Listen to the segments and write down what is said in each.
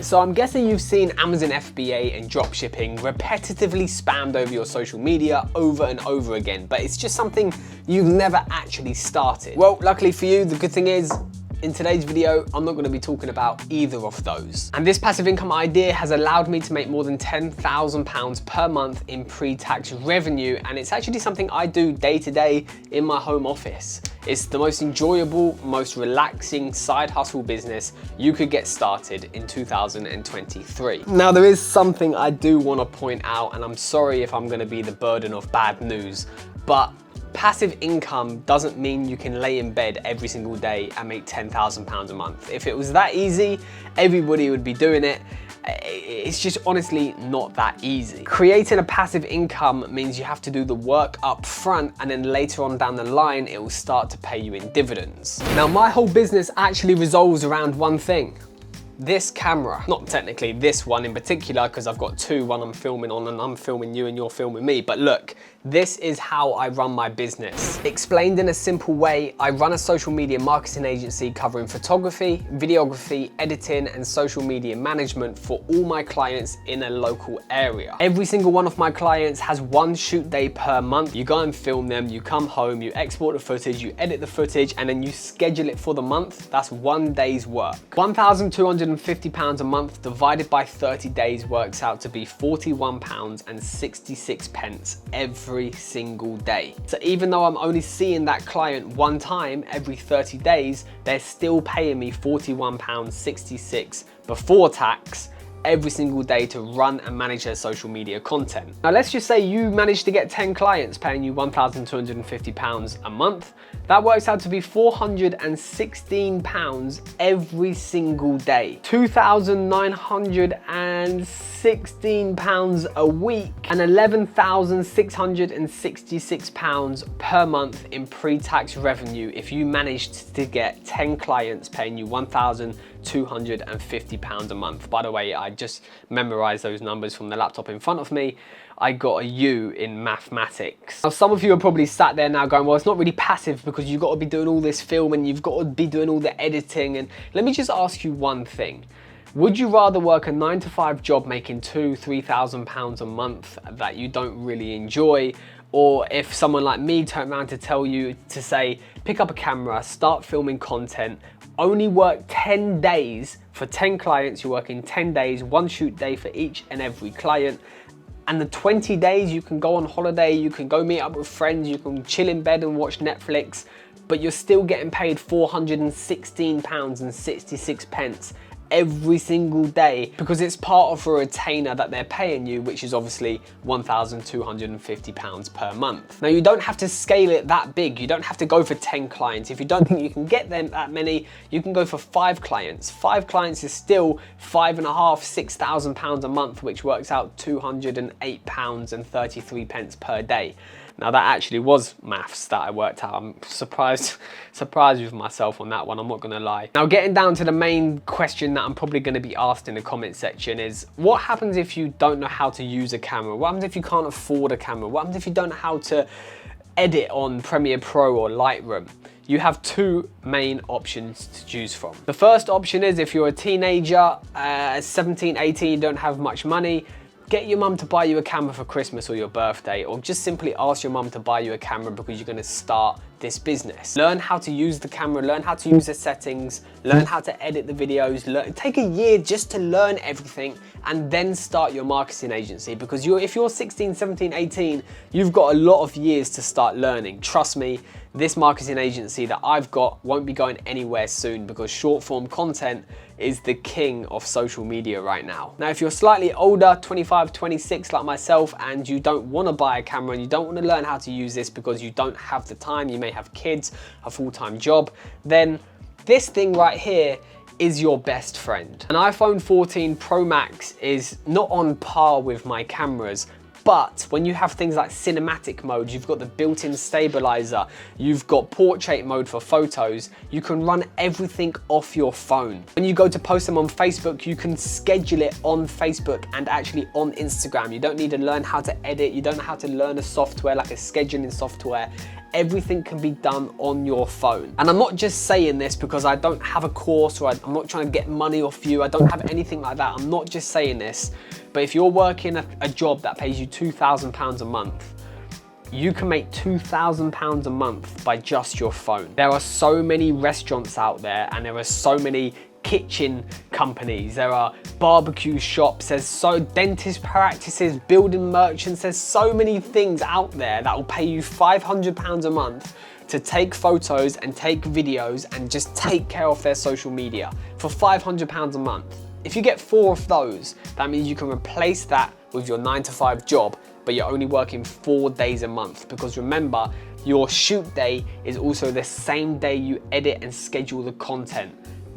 So I'm guessing you've seen Amazon FBA and dropshipping repetitively spammed over your social media over and over again, but it's just something you've never actually started. Well, luckily for you, the good thing is, in today's video, I'm not going to be talking about either of those. And this passive income idea has allowed me to make more than £10,000 per month in pre-tax revenue, and it's actually something I do day to day in my home office. It's the most enjoyable, most relaxing side hustle business you could get started in 2023. Now, there is something I do want to point out, and I'm sorry if I'm going to be the burden of bad news, but passive income doesn't mean you can lay in bed every single day and make £10,000 a month. If it was that easy, everybody would be doing it. It's just honestly not that easy. Creating a passive income means you have to do the work up front, and then later on down the line, it will start to pay you in dividends. Now, my whole business actually revolves around one thing. This camera. Not technically this one in particular, because I've got two, one I'm filming on and I'm filming you and you're filming me, but look, this is how I run my business. Explained in a simple way, I run a social media marketing agency covering photography, videography, editing, and social media management for all my clients in a local area. Every single one of my clients has one shoot day per month. You go and film them, you come home, you export the footage, you edit the footage, and then you schedule it for the month. That's one day's work. £1,250 a month divided by 30 days works out to be £41.66 every single day. So even though I'm only seeing that client one time every 30 days, they're still paying me £41.66 before tax every single day to run and manage their social media content. Now, let's just say you managed to get 10 clients paying you £1,250 a month. That works out to be £416 every single day, £2,916 a week, and £11,666 per month in pre-tax revenue if you managed to get 10 clients paying you £1,250 a month. By the way, I just memorized those numbers from the laptop in front of me. I got a U in mathematics. Now, some of you are probably sat there now going, well, it's not really passive because you've got to be doing all this filming, you've got to be doing all the editing. And let me just ask you one thing. Would you rather work a 9-to-5 job making £2,000-3,000 a month that you don't really enjoy? Or if someone like me turned around to tell you to say, pick up a camera, start filming content, only work 10 days for 10 clients, you're working 10 days, one shoot day for each and every client. And the 20 days you can go on holiday, you can go meet up with friends, you can chill in bed and watch Netflix, but you're still getting paid £416.66 every single day because it's part of a retainer that they're paying you, which is obviously £1,250 per month. Now, you don't have to scale it that big. You don't have to go for 10 clients. If you don't think you can get them that many, you can go for 5 clients. 5 clients is still £5,500–6,000 a month, which works out £208.33 per day. Now, that actually was maths that I worked out. I'm surprised with myself on that one, I'm not gonna lie. Now, getting down to the main question that I'm probably gonna be asked in the comment section is, what happens if you don't know how to use a camera? What happens if you can't afford a camera? What happens if you don't know how to edit on Premiere Pro or Lightroom? You have 2 main options to choose from. The first option is if you're a teenager, 17, 18, you don't have much money, get your mum to buy you a camera for Christmas or your birthday, or just simply ask your mum to buy you a camera because you're gonna start this business. Learn how to use the camera, learn how to use the settings, learn how to edit the videos, take a year just to learn everything, and then start your marketing agency, because if you're 16, 17, 18, you've got a lot of years to start learning. Trust me, this marketing agency that I've got won't be going anywhere soon because short form content is the king of social media right now. Now, if you're slightly older, 25, 26 like myself, and you don't want to buy a camera and you don't want to learn how to use this because you don't have the time, you may have kids, a full-time job, then this thing right here is your best friend. An iPhone 14 Pro Max is not on par with my cameras, but when you have things like cinematic mode, you've got the built-in stabilizer, you've got portrait mode for photos, you can run everything off your phone. When you go to post them on Facebook, you can schedule it on Facebook and actually on Instagram. You don't need to learn how to edit, you don't have to learn a software like a scheduling software. everything can be done on your phone. And I'm not just saying this because I don't have a course or I'm not trying to get money off you. I don't have anything like that. I'm not just saying this, but if you're working a job that pays you £2,000 a month, you can make £2,000 a month by just your phone. There are so many restaurants out there, and there are so many kitchen companies, there are barbecue shops, there's so dentist practices, building merchants, there's so many things out there that will pay you £500 a month to take photos and take videos and just take care of their social media for £500 a month. If you get 4 of those, that means you can replace that with your 9-to-5 job, but you're only working 4 days a month, because remember, your shoot day is also the same day you edit and schedule the content.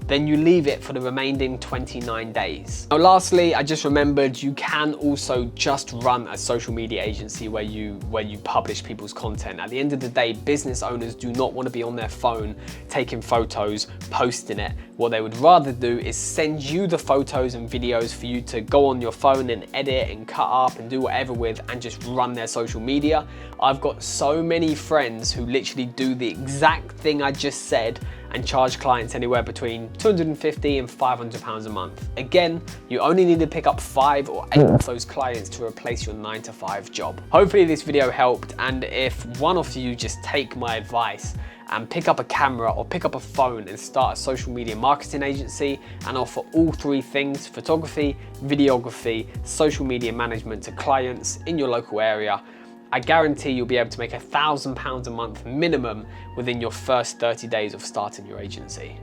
Then you leave it for the remaining 29 days. Now lastly, I just remembered you can also just run a social media agency where you publish people's content. At the end of the day, business owners do not want to be on their phone taking photos, posting it. What they would rather do is send you the photos and videos for you to go on your phone and edit and cut up and do whatever with, and just run their social media. I've got so many friends who literally do the exact thing I just said and charge clients anywhere between £250 and £500 a month. Again, you only need to pick up 5 or 8 of those clients to replace your 9-to-5 job. Hopefully this video helped, and if one of you just take my advice and pick up a camera or pick up a phone and start a social media marketing agency and offer all 3 things: photography, videography, social media management to clients in your local area, I guarantee you'll be able to make £1,000 a month minimum within your first 30 days of starting your agency.